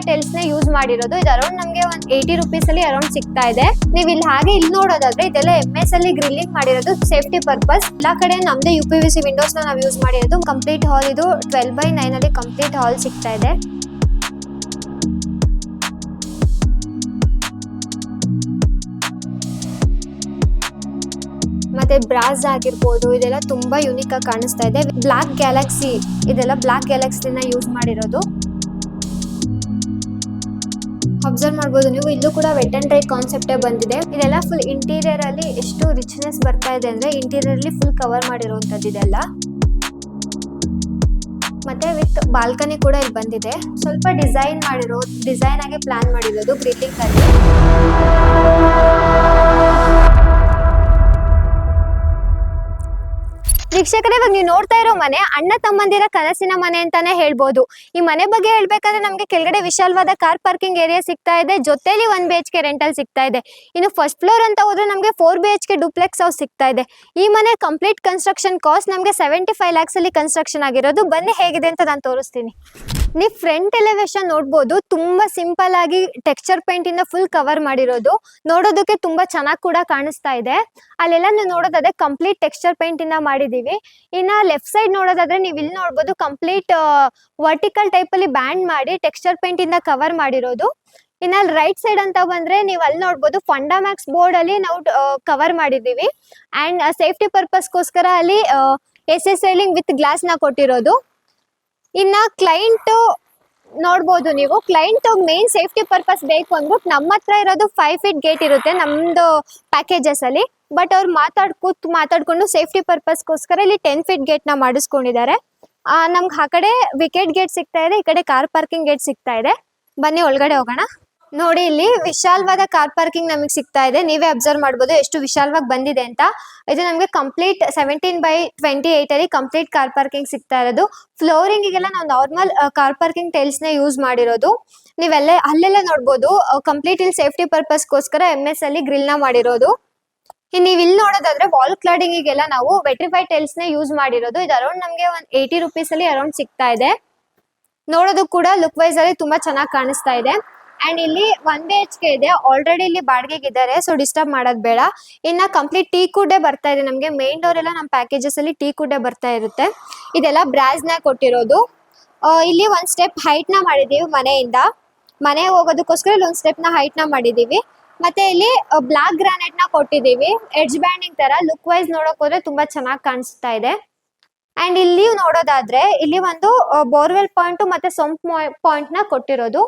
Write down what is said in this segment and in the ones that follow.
Tiles ನ use ಮಾಡಿರೋದು. ಇದು ಅರೌಂಡ್ ನಮಗೆ ಒಂದು 80 rupees ಅಲ್ಲಿ ಅರೌಂಡ್ ಸಿಗ್ತಾ ಇದೆ. ನೀವು ಇಲ್ಲಿ ಹಾಗೆ ಇಲ್ಲಿ ನೋಡೋದಾದ್ರೆ ಇದೆಲ್ಲ MS ಅಲ್ಲಿ ಗ್ರಿಲ್ಲಿಂಗ್ ಮಾಡಿರೋದು ಸೇಫ್ಟಿ ಪರ್ಪಸ್. ಎಲ್ಲಾ ಕಡೆ ನಮ್ದೇ UPVC ವಿಂಡೋಸ್ ನ ನಾವು ಯೂಸ್ ಮಾಡಿರೋದು. ಕಂಪ್ಲೀಟ್ ಹಾಲ್ ಇದು 12x9 ಅಲ್ಲಿ ಕಂಪ್ಲೀಟ್ ಹಾಲ್ ಸಿಗ್ತಾ ಇದೆ. ಮತ್ತೆ ಬ್ರಾಸ್ ಆಗಿರ್ಬೋದು, ಇದೆಲ್ಲ ತುಂಬಾ ಯೂನಿಕ್ ಆಗಿ ಕಾಣಿಸ್ತಾ ಇದೆ. ಬ್ಲಾಕ್ ಗ್ಯಾಲಕ್ಸಿ, ಇದೆಲ್ಲ ಬ್ಲಾಕ್ ಗ್ಯಾಲಕ್ಸಿನ ಯೂಸ್ ಮಾಡಿರೋದು. ಅಬ್ಸರ್ವ್ ಮಾಡ್ಬೋದು ನೀವು, ಇಲ್ಲೂ ಕೂಡ ವೆಟ್ ಅಂಡ್ ಡ್ರೈ ಕಾನ್ಸೆಪ್ಟೇ ಬಂದಿದೆ. ಇದೆಲ್ಲ ಫುಲ್ ಇಂಟೀರಿಯರ್ ಅಲ್ಲಿ ಎಷ್ಟು ರಿಚ್ನೆಸ್ ಬರ್ತಾ ಇದೆ ಅಂದ್ರೆ ಇಂಟೀರಿಯರ್ ಅಲ್ಲಿ ಫುಲ್ ಕವರ್ ಮಾಡಿರುವಂತದ್ದು ಇದೆಲ್ಲ. ಮತ್ತೆ ವಿತ್ ಬಾಲ್ಕನಿ ಕೂಡ ಇಲ್ಲಿ ಬಂದಿದೆ. ಸ್ವಲ್ಪ ಡಿಸೈನ್ ಆಗಿ ಪ್ಲಾನ್ ಮಾಡಿರೋದು ಗ್ರಿಲ್ಲಿಂಗ್ ಅಲ್ಲಿ. ವೀಕ್ಷಕರೇ, ಇವಾಗ ನೀವು ನೋಡ್ತಾ ಇರೋ ಮನೆ ಅಣ್ಣ ತಮ್ಮಂದಿರ ಕನಸಿನ ಮನೆ ಅಂತಾನೆ ಹೇಳ್ಬೋದು. ಈ ಮನೆ ಬಗ್ಗೆ ಹೇಳ್ಬೇಕಂದ್ರೆ ನಮಗೆ ಕೆಳಗಡೆ ವಿಶಾಲವಾದ ಕಾರ್ ಪಾರ್ಕಿಂಗ್ ಏರಿಯಾ ಸಿಗ್ತಾ ಇದೆ. ಜೊತೆಲಿ 1 BHK ರೆಂಟಲ್ ಸಿಗ್ತಾ ಇದೆ. ಇನ್ನು ಫಸ್ಟ್ ಫ್ಲೋರ್ ಅಂತ ಹೋದ್ರೆ ನಮಗೆ 4 BHK ಡೂಪ್ಲೆಕ್ಸ್ ಹೌಸ್ ಸಿಗ್ತಾ ಇದೆ. ಈ ಮನೆ ಕಂಪ್ಲೀಟ್ ಕನ್ಸ್ಟ್ರಕ್ಷನ್ ಕಾಸ್ಟ್ ನಮಗೆ 75 lakhs ಅಲ್ಲಿ ಕನ್ಸ್ಟ್ರಕ್ಷನ್ ಆಗಿರೋದು. ಬನ್ನಿ ಹೇಗಿದೆ ಅಂತ ನಾನು ತೋರಿಸ್ತೀನಿ. ನೀವು ಫ್ರಂಟ್ ಎಲಿವೇಶನ್ ನೋಡ್ಬೋದು, ತುಂಬಾ ಸಿಂಪಲ್ ಆಗಿ ಟೆಕ್ಸ್ಚರ್ ಪೇಂಟ್ ಇಂದ ಫುಲ್ ಕವರ್ ಮಾಡಿರೋದು. ನೋಡೋದಕ್ಕೆ ತುಂಬಾ ಚೆನ್ನಾಗಿ ಕೂಡ ಕಾಣಿಸ್ತಾ ಇದೆ. ಅಲ್ಲೆಲ್ಲ ನೀವು ನೋಡೋದಾದ್ರೆ ಕಂಪ್ಲೀಟ್ ಟೆಕ್ಸ್ಚರ್ ಪೇಂಟ್ ಇಂದ ಮಾಡಿದೀವಿ. ಇನ್ನ ಲೆಫ್ಟ್ ಸೈಡ್ ನೋಡೋದಾದ್ರೆ ನೀವು ಇಲ್ಲಿ ನೋಡ್ಬೋದು, ಕಂಪ್ಲೀಟ್ ವರ್ಟಿಕಲ್ ಟೈಪ್ ಅಲ್ಲಿ ಬ್ಯಾಂಡ್ ಮಾಡಿ ಟೆಕ್ಸ್ಚರ್ ಪೇಂಟ್ ಇಂದ ಕವರ್ ಮಾಡಿರೋದು. ಇನ್ನ ರೈಟ್ ಸೈಡ್ ಅಂತ ಬಂದ್ರೆ ನೀವು ಅಲ್ಲಿ ನೋಡ್ಬೋದು, ಫಂಡಾಮ್ಯಾಕ್ಸ್ ಬೋರ್ಡ್ ಅಲ್ಲಿ ನಾವು ಕವರ್ ಮಾಡಿದೀವಿ. ಅಂಡ್ ಸೇಫ್ಟಿ ಪರ್ಪಸ್ಗೋಸ್ಕರ ಅಲ್ಲಿ SS ರೈಲಿಂಗ್ ವಿತ್ ಗ್ಲಾಸ್ ನ ಕೊಟ್ಟಿರೋದು. ಇನ್ನ ಕ್ಲೈಂಟ್ ನೋಡ್ಬೋದು ನೀವು, ಕ್ಲೈಂಟ್ ಮೇನ್ ಸೇಫ್ಟಿ ಪರ್ಪಸ್ ಬೇಕು ಅಂದ್ಬಿಟ್ಟು ನಮ್ಮ ಹತ್ರ ಇರೋದು 5 feet ಗೇಟ್ ಇರುತ್ತೆ ನಮ್ದು ಪ್ಯಾಕೇಜಸ್ ಅಲ್ಲಿ. ಬಟ್ ಅವ್ರು ಮಾತಾಡ್ಕೊಂಡು ಸೇಫ್ಟಿ ಪರ್ಪಸ್ಗೋಸ್ಕರ ಇಲ್ಲಿ 10 feet ಗೇಟ್ ನ ಮಾಡಿಸ್ಕೊಂಡಿದ್ದಾರೆ. ನಮ್ಗೆ ಆ ಕಡೆ ವಿಕೆಟ್ ಗೇಟ್ ಸಿಗ್ತಾ ಇದೆ, ಈ ಕಡೆ ಕಾರ್ ಪಾರ್ಕಿಂಗ್ ಗೇಟ್ ಸಿಗ್ತಾ ಇದೆ. ಬನ್ನಿ ಒಳಗಡೆ ಹೋಗೋಣ. ನೋಡಿ, ಇಲ್ಲಿ ವಿಶಾಲವಾದ ಕಾರ್ ಪಾರ್ಕಿಂಗ್ ನಮಗೆ ಸಿಗ್ತಾ ಇದೆ. ನೀವೇ ಅಬ್ಸರ್ವ್ ಮಾಡ್ಬೋದು ಎಷ್ಟು ವಿಶಾಲವಾಗಿ ಬಂದಿದೆ ಅಂತ. ಇದು ನಮಗೆ ಕಂಪ್ಲೀಟ್ 17x28 ಅಲ್ಲಿ ಕಂಪ್ಲೀಟ್ ಕಾರ್ ಪಾರ್ಕಿಂಗ್ ಸಿಗ್ತಾ ಇರೋದು. ಫ್ಲೋರಿಂಗಿಗೆಲ್ಲ ನಾವು ನಾರ್ಮಲ್ ಕಾರ್ ಪಾರ್ಕಿಂಗ್ ಟೈಲ್ಸ್ ನ ಯೂಸ್ ಮಾಡಿರೋದು. ಅಲ್ಲೆಲ್ಲ ನೋಡ್ಬೋದು, ಕಂಪ್ಲೀಟ್ ಇಲ್ಲಿ ಸೇಫ್ಟಿ ಪರ್ಪಸ್ಗೋಸ್ಕರ MS ಅಲ್ಲಿ ಗ್ರಿಲ್ ನ ಮಾಡಿರೋದು. ನೀವು ಇಲ್ಲಿ ನೋಡೋದಾದ್ರೆ ವಾಲ್ ಕ್ಲಾಡಿಂಗಿಗೆಲ್ಲ ನಾವು ವೆಟ್ರಿಫೈಡ್ ಟೈಲ್ಸ್ ನ ಯೂಸ್ ಮಾಡಿರೋದು. ಇದು ಅರೌಂಡ್ ನಮಗೆ ಒಂದು 80 rupees ಅಲ್ಲಿ ಅರೌಂಡ್ ಸಿಗ್ತಾ ಇದೆ. ನೋಡೋದು ಕೂಡ ಲುಕ್ ವೈಸ್ ಅಲ್ಲಿ ತುಂಬಾ ಚೆನ್ನಾಗಿ ಕಾಣಿಸ್ತಾ ಇದೆ. ಅಂಡ್ ಇಲ್ಲಿ 1 BHK ಇದೆ. ಆಲ್ರೆಡಿ ಇಲ್ಲಿ ಬಾಡಿಗೆಗೆ ಇದ್ದಾರೆ, ಸೊ ಡಿಸ್ಟರ್ಬ್ ಮಾಡೋದು ಬೇಡ. ಇನ್ನ ಕಂಪ್ಲೀಟ್ ಟೀ ಕುಡ್ಡೇ ಬರ್ತಾ ಇದೆ ನಮಗೆ. ಮೇನ್ ಡೋರ್ ಎಲ್ಲ ನಮ್ಮ ಪ್ಯಾಕೇಜಸ್ ಅಲ್ಲಿ ಟೀ ಕುಡ್ಡೇ ಬರ್ತಾ ಇರುತ್ತೆ. ಇದೆಲ್ಲ ಬ್ರಾಸ್ ನ ಕೊಟ್ಟಿರೋದು. ಇಲ್ಲಿ 1 step ಹೈಟ್ ನ ಮಾಡಿದೀವಿ ಮನೆಯಿಂದ. ಮನೆ ಹೋಗೋದಕ್ಕೋಸ್ಕರ ಇಲ್ಲಿ 1 step ನ ಹೈಟ್ ನ ಮಾಡಿದೀವಿ. ಮತ್ತೆ ಇಲ್ಲಿ ಬ್ಲಾಕ್ ಗ್ರಾನೈಟ್ ನ ಕೊಟ್ಟಿದೀವಿ. ಎಡ್ಜ್ ಬ್ಯಾಂಡಿಂಗ್ ತರ ಲುಕ್ ವೈಸ್ ನೋಡಕ್ ಹೋದ್ರೆ ತುಂಬಾ ಚೆನ್ನಾಗಿ ಕಾಣಿಸ್ತಾ ಇದೆ. ಅಂಡ್ ಇಲ್ಲಿ ನೋಡೋದಾದ್ರೆ ಇಲ್ಲಿ ಒಂದು ಬೋರ್ವೆಲ್ ಪಾಯಿಂಟ್ ಮತ್ತೆ ಸಂಪ್ ಪಾಯಿಂಟ್ ನ ಕೊಟ್ಟಿರೋದು.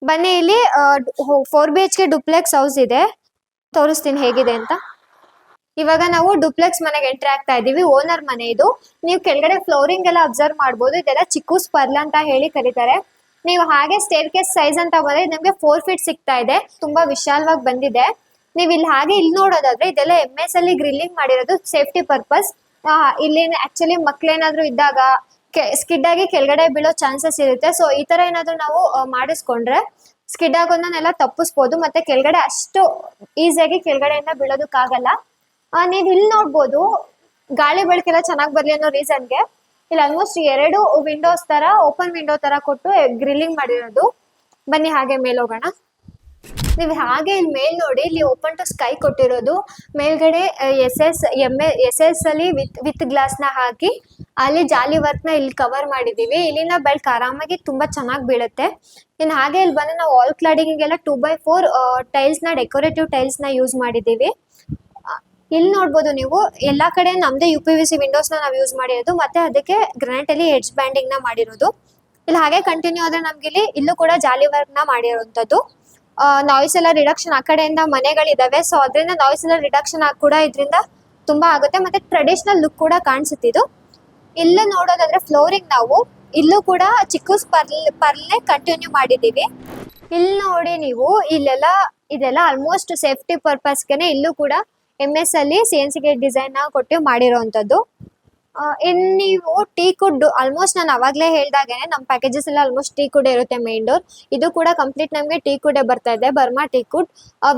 ಬನ್ನಿ, ಇಲ್ಲಿ 4 BHK ಡೂಪ್ಲೆಕ್ಸ್ ಹೌಸ್ ಇದೆ, ತೋರಿಸ್ತೀನಿ ಹೇಗಿದೆ ಅಂತ. ಇವಾಗ ನಾವು ಡೂಪ್ಲೆಕ್ಸ್ ಮನೆಗೆ ಎಂಟ್ರಿ ಆಗ್ತಾ ಇದೀವಿ. ಓನರ್ ಮನೆ ಇದು. ನೀವು ಕೆಳಗಡೆ ಫ್ಲೋರಿಂಗ್ ಎಲ್ಲ ಅಬ್ಸರ್ವ್ ಮಾಡ್ಬೋದು. ಇದೆಲ್ಲ ಚಿಕ್ಕೂಸ್ ಪರ್ಲ್ ಅಂತ ಹೇಳಿ ಕರೀತಾರೆ. ನೀವು ಹಾಗೆ ಸ್ಟೇರ್ ಕೇಸ್ ಸೈಜ್ ಅಂತ ಬಂದ್ರೆ ನಮಗೆ 4 feet ಸಿಗ್ತಾ ಇದೆ. ತುಂಬಾ ವಿಶಾಲವಾಗಿ ಬಂದಿದೆ. ನೀವು ಇಲ್ಲಿ ಹಾಗೆ ಇಲ್ಲಿ ನೋಡೋದಾದ್ರೆ ಇದೆಲ್ಲ MS ಅಲ್ಲಿ ಗ್ರಿಲ್ಲಿಂಗ್ ಮಾಡಿರೋದು ಸೇಫ್ಟಿ ಪರ್ಪಸ್. ಇಲ್ಲಿ ಆಕ್ಚುಲಿ ಮಕ್ಳೇನಾದ್ರು ಇದ್ದಾಗ ಸ್ಕಿಡ್ ಆಗಿ ಕೆಳಗಡೆ ಬೀಳೋ ಚಾನ್ಸಸ್ ಇರುತ್ತೆ. ಸೊ ಈ ತರ ಏನಾದ್ರು ನಾವು ಮಾಡಿಸ್ಕೊಂಡ್ರೆ ಸ್ಕಿಡ್ ಆಗೋದನ್ನೆಲ್ಲ ತಪ್ಪಿಸ್ಬೋದು. ಮತ್ತೆ ಕೆಳಗಡೆ ಅಷ್ಟು ಈಸಿಯಾಗಿ ಕೆಳಗಡೆಯಿಂದ ಬೀಳೋದಕ್ಕಾಗಲ್ಲ. ನೀವು ಇಲ್ಲಿ ನೋಡ್ಬೋದು, ಗಾಳಿ ಬೆಳಕೆಲ್ಲ ಚೆನ್ನಾಗಿ ಬರ್ಲಿ ಅನ್ನೋ ರೀಸನ್ಗೆ ಇಲ್ಲಿ ಆಲ್ಮೋಸ್ಟ್ 2 ವಿಂಡೋಸ್ ತರ ಓಪನ್ ವಿಂಡೋ ತರ ಕೊಟ್ಟು ಗ್ರಿಲ್ಲಿಂಗ್ ಮಾಡಿರೋದು. ಬನ್ನಿ ಹಾಗೆ ಮೇಲ್ ಹೋಗೋಣ. ನೀವು ಹಾಗೆ ಇಲ್ಲಿ ಮೇಲ್ ನೋಡಿ, ಇಲ್ಲಿ ಓಪನ್ ಟು ಸ್ಕೈ ಕೊಟ್ಟಿರೋದು. ಮೇಲ್ಗಡೆ SS ಅಲ್ಲಿ ವಿತ್ ಗ್ಲಾಸ್ ನ ಹಾಕಿ ಅಲ್ಲಿ ಜಾಲಿ ವರ್ಕ್ ನ ಇಲ್ಲಿ ಕವರ್ ಮಾಡಿದೀವಿ. ಇಲ್ಲಿನ ಬೆಳಕು ಆರಾಮಾಗಿ ತುಂಬಾ ಚೆನ್ನಾಗಿ ಬೀಳುತ್ತೆ. ಇನ್ನು ಹಾಗೆ ಇಲ್ಲಿ ಬಂದ್ರೆ ನಾವು ವಾಲ್ ಕ್ಲಾಡಿಂಗಿಗೆಲ್ಲ 2x4 ಟೈಲ್ಸ್ ನ ಡೆಕೋರೇಟಿವ್ ಟೈಲ್ಸ್ ನ ಯೂಸ್ ಮಾಡಿದೀವಿ. ಇಲ್ಲಿ ನೋಡ್ಬೋದು ನೀವು, ಎಲ್ಲಾ ಕಡೆ ನಮ್ದೇ UPVC ವಿಂಡೋಸ್ ನ ನಾವು ಯೂಸ್ ಮಾಡಿರೋದು. ಮತ್ತೆ ಅದಕ್ಕೆ ಗ್ರಾನೈಟ್ ಅಲ್ಲಿ ಎಡ್ಜ್ ಬ್ಯಾಂಡಿಂಗ್ ನ ಮಾಡಿರೋದು. ಇಲ್ಲಿ ಹಾಗೆ ಕಂಟಿನ್ಯೂ ಆದ್ರೆ ನಮ್ಗೆ ಇಲ್ಲೂ ಕೂಡ ಜಾಲಿ ವರ್ಕ್ ನ ಮಾಡಿರುವಂತದ್ದು. ನಾಯ್ಸ್ ಎಲ್ಲ ರಿಡಕ್ಷನ್ ಆ ಕಡೆಯಿಂದ ಮನೆಗಳಿದಾವೆ, ಸೊ ಅದರಿಂದ ನಾಯ್ಸ್ ಎಲ್ಲ ರಿಡಕ್ಷನ್ ಕೂಡ ಇದರಿಂದ ತುಂಬಾ ಆಗುತ್ತೆ. ಮತ್ತೆ ಟ್ರೆಡಿಷನಲ್ ಲುಕ್ ಕೂಡ ಕಾಣಿಸುತ್ತಿದ್ದು. ಇಲ್ಲೂ ನೋಡೋದಾದ್ರೆ ಫ್ಲೋರಿಂಗ್ ನಾವು ಇಲ್ಲೂ ಕೂಡ ಚಿಕ್ಕೂಸ್ ಪರ್ಲ್ನೆ ಕಂಟಿನ್ಯೂ ಮಾಡಿದೀವಿ. ಇಲ್ಲಿ ನೋಡಿ ನೀವು, ಇದೆಲ್ಲ ಆಲ್ಮೋಸ್ಟ್ ಸೇಫ್ಟಿ ಪರ್ಪಸ್ಗೆನೆ ಇಲ್ಲೂ ಕೂಡ MS ಅಲ್ಲಿ CNC ಗೇಟ್ ಡಿಸೈನ್ ನ ಕೊಟ್ಟು ಮಾಡಿರೋಂಥದ್ದು. ಇನ್ ನೀವು ಟೀ ಕುಡ್ ಆಲ್ಮೋಸ್ಟ್ ನಾನು ಅವಾಗ್ಲೇ ಹೇಳ್ದಾಗೇನೆ ನಮ್ಮ ಪ್ಯಾಕೇಜಸ್ ಎಲ್ಲ ಆಲ್ಮೋಸ್ಟ್ ಟೀ ಕುಡ್ ಇರುತ್ತೆ ಮೇನ್ ಡೋರ್. ಇದು ಕೂಡ ಕಂಪ್ಲೀಟ್ ನಮಗೆ ಟೀ ಕುಡ್ ಬರ್ತಾ ಇದೆ, Burma teak wood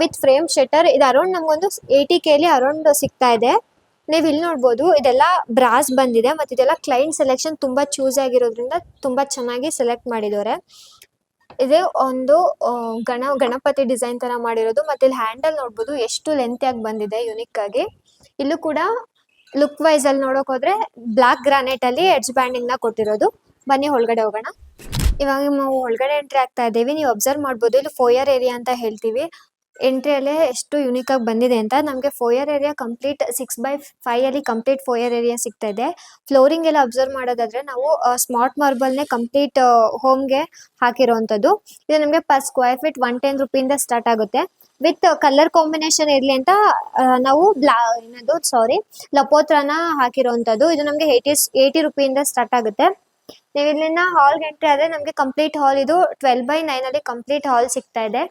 with frame shutter. ಇದು ಅರೌಂಡ್ ನಮ್ಗೊಂದು 80K ಅರೌಂಡ್ ಸಿಗ್ತಾ ಇದೆ. ನೀವು ಇಲ್ಲಿ ನೋಡ್ಬೋದು, ಇದೆಲ್ಲ ಬ್ರಾಸ್ ಬಂದಿದೆ. ಮತ್ತೆ ಇದೆಲ್ಲ ಕ್ಲೈಂಟ್ ಸೆಲೆಕ್ಷನ್ ತುಂಬಾ ಚೂಸ್ ಆಗಿರೋದ್ರಿಂದ ತುಂಬಾ ಚೆನ್ನಾಗಿ ಸೆಲೆಕ್ಟ್ ಮಾಡಿದವ್ರೆ. ಇದೇ ಒಂದು ಗಣಪತಿ ಡಿಸೈನ್ ತರ ಮಾಡಿರೋದು. ಮತ್ತೆ ಇಲ್ಲಿ ಹ್ಯಾಂಡಲ್ ನೋಡ್ಬೋದು ಎಷ್ಟು ಲೆಂತ್ ಆಗಿ ಬಂದಿದೆ ಯುನಿಕ್ ಆಗಿ. ಇಲ್ಲೂ ಕೂಡ ಲುಕ್ ವೈಸ್ ಅಲ್ಲಿ ನೋಡಕ್ ಹೋದ್ರೆ ಬ್ಲಾಕ್ ಗ್ರಾನೈಟ್ ಅಲ್ಲಿ ಎಡ್ಜ್ ಬ್ಯಾಂಡಿಂಗ್ ನ ಕೊಟ್ಟಿರೋದು. ಬನ್ನಿ ಒಳಗಡೆ ಹೋಗೋಣ. ಇವಾಗ ನಾವು ಒಳಗಡೆ ಎಂಟ್ರಿ ಆಗ್ತಾ ಇದ್ದೀವಿ. ನೀವು ಅಬ್ಸರ್ವ್ ಮಾಡ್ಬೋದು ಇಲ್ಲಿ ಫೋಯರ್ ಏರಿಯಾ ಅಂತ ಹೇಳ್ತೀವಿ. ಎಂಟ್ರಿಯಲ್ಲೇ ಎಷ್ಟು ಯೂನಿಕ್ ಆಗಿ ಬಂದಿದೆ ಅಂತ. ನಮಗೆ ಫೋಯರ್ ಏರಿಯಾ ಕಂಪ್ಲೀಟ್ 6x5 ಅಲ್ಲಿ ಕಂಪ್ಲೀಟ್ ಫೋಯರ್ ಏರಿಯಾ ಸಿಗ್ತಾ ಇದೆ. ಫ್ಲೋರಿಂಗ್ ಎಲ್ಲ ಅಬ್ಸರ್ವ್ ಮಾಡೋದಾದ್ರೆ ನಾವು ಸ್ಮಾರ್ಟ್ ಮಾರ್ಬಲ್ ನೇ ಕಂಪ್ಲೀಟ್ ಹೋಮ್ಗೆ ಹಾಕಿರುವಂತದ್ದು. ಇದು ನಮಗೆ ಪರ್ ಸ್ಕ್ವೇರ್ ಫೀಟ್ 110 ರೂಪಿಯಿಂದ ಸ್ಟಾರ್ಟ್ ಆಗುತ್ತೆ. ವಿತ್ ಕಲರ್ ಕಾಂಬಿನೇಷನ್ ಇರ್ಲಿ ಅಂತ ನಾವು ಲಪೋತ್ರನ ಹಾಕಿರುವಂತದ್ದು. ಇದು ನಮಗೆ 80 ರೂಪಿಯಿಂದ ಸ್ಟಾರ್ಟ್ ಆಗುತ್ತೆ. ನೀವು ಇಲ್ಲಿಂದ ಹಾಲ್ಗೆ ಎಂಟ್ರಿ ಆದ್ರೆ ನಮಗೆ ಕಂಪ್ಲೀಟ್ ಹಾಲ್ ಇದು 12x9 ಅಲ್ಲಿ ಕಂಪ್ಲೀಟ್ ಹಾಲ್ ಸಿಗ್ತಾ ಇದೆ.